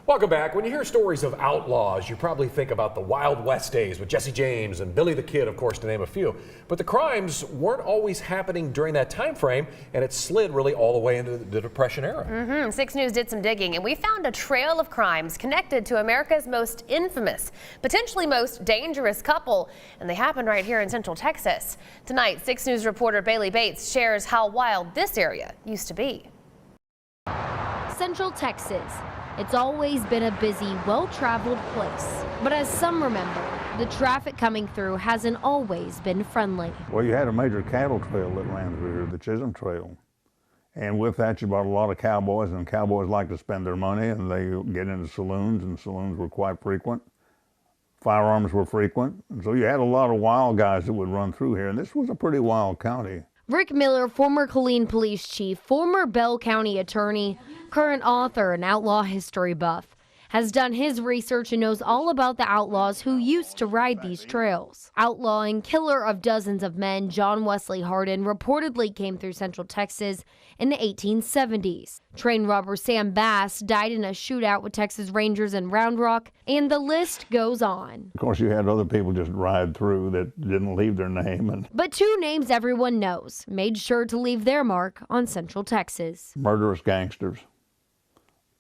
Welcome back. When you hear stories of outlaws, you probably think about the Wild West days with Jesse James and Billy the Kid, of course, to name a few. But the crimes weren't always happening during that time frame, and it slid really all the way into the Depression era. 6 News did some digging, and we found a trail of crimes connected to America's most infamous, potentially most dangerous couple, and they happened right here in Central Texas. Tonight, 6 News reporter Bailey Bates shares how wild this area used to be. Central Texas. It's always been a busy, well-traveled place. But as some remember, the traffic coming through hasn't always been friendly. Well, you had a major cattle trail that ran through here, the Chisholm Trail. And with that, you brought a lot of cowboys, and cowboys like to spend their money, and they get into saloons, and saloons were quite frequent. Firearms were frequent. And so you had a lot of wild guys that would run through here, and this was a pretty wild county. Rick Miller, former Killeen police chief, former Bell County attorney, current author and outlaw history buff, has done his research and knows all about the outlaws who used to ride these trails. Outlaw and killer of dozens of men, John Wesley Hardin reportedly came through Central Texas in the 1870s. Train robber Sam Bass died in a shootout with Texas Rangers in Round Rock, and the list goes on. Of course, you had other people just ride through that didn't leave their name. But two names everyone knows made sure to leave their mark on Central Texas. Murderous gangsters.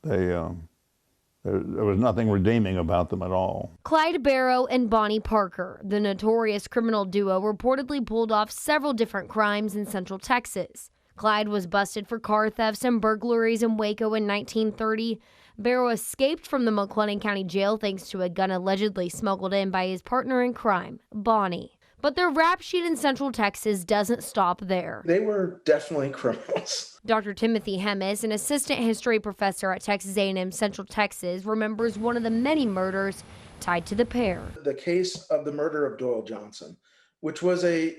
There was nothing redeeming about them at all. Clyde Barrow and Bonnie Parker, the notorious criminal duo, reportedly pulled off several different crimes in Central Texas. Clyde was busted for car thefts and burglaries in Waco in 1930. Barrow escaped from the McLennan County Jail thanks to a gun allegedly smuggled in by his partner in crime, Bonnie. But their rap sheet in Central Texas doesn't stop there. They were definitely criminals. Dr. Timothy Hemis, an assistant history professor at Texas A&M Central Texas, remembers one of the many murders tied to the pair. The case of the murder of Doyle Johnson, which was a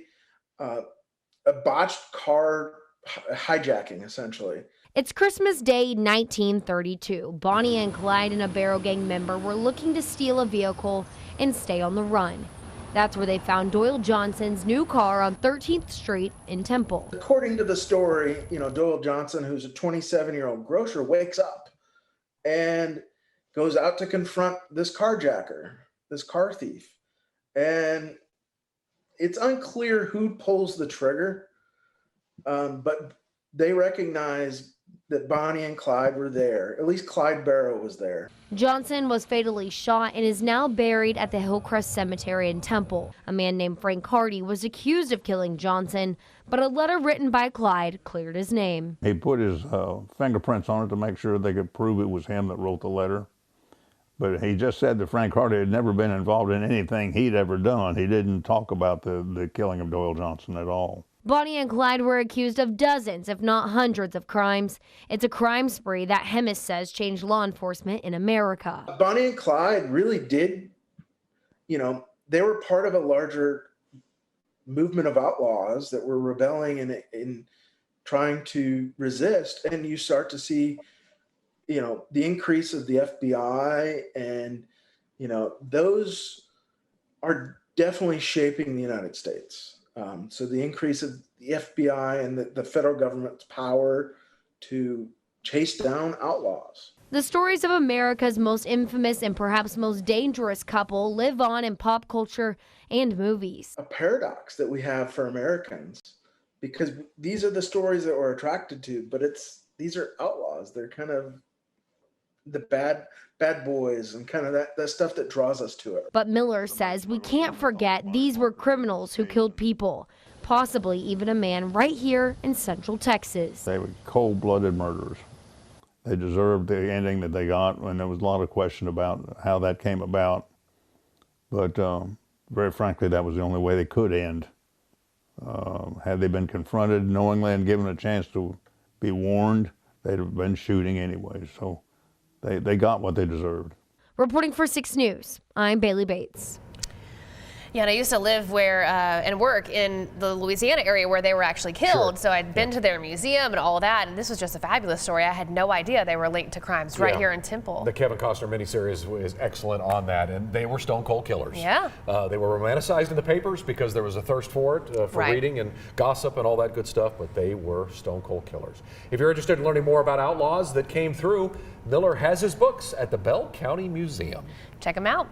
botched car hijacking, essentially. It's Christmas Day, 1932. Bonnie and Clyde and a Barrow Gang member were looking to steal a vehicle and stay on the run. That's where they found Doyle Johnson's new car on 13th Street in Temple. According to the story, Doyle Johnson, who's a 27-year-old grocer, wakes up and goes out to confront this carjacker, this car thief. And it's unclear who pulls the trigger, but they recognize that Bonnie and Clyde were there. At least Clyde Barrow was there. Johnson was fatally shot and is now buried at the Hillcrest Cemetery in Temple. A man named Frank Hardy was accused of killing Johnson, but a letter written by Clyde cleared his name. He put his fingerprints on it to make sure they could prove it was him that wrote the letter. But he just said that Frank Hardy had never been involved in anything he'd ever done. He didn't talk about the killing of Doyle Johnson at all. Bonnie and Clyde were accused of dozens, if not hundreds, of crimes. It's a crime spree that Hemis says changed law enforcement in America. Bonnie and Clyde really did, they were part of a larger movement of outlaws that were rebelling and trying to resist. And you start to see, the increase of the FBI and, those are definitely shaping the United States. So the increase of the FBI and the federal government's power to chase down outlaws. The stories of America's most infamous and perhaps most dangerous couple live on in pop culture and movies. A paradox that we have for Americans, because these are the stories that we're attracted to, but these are outlaws. They're kind of the bad boys and kind of that stuff that draws us to it. But Miller says we can't forget these were criminals who killed people, possibly even a man right here in Central Texas. They were cold-blooded murderers. They deserved the ending that they got, and there was a lot of question about how that came about. But very frankly, that was the only way they could end. Had they been confronted knowingly and given a chance to be warned, they'd have been shooting anyway. So they got what they deserved. Reporting for 6 News, I'm Bailey Bates. Yeah, and I used to live where and work in the Louisiana area where they were actually killed. Sure. So I'd been to their museum and all that, and this was just a fabulous story. I had no idea they were linked to crimes right here in Temple. The Kevin Costner miniseries is excellent on that, and they were stone cold killers. Yeah. They were romanticized in the papers because there was a thirst for it, for reading and gossip and all that good stuff, but they were stone cold killers. If you're interested in learning more about outlaws that came through, Miller has his books at the Bell County Museum. Check them out.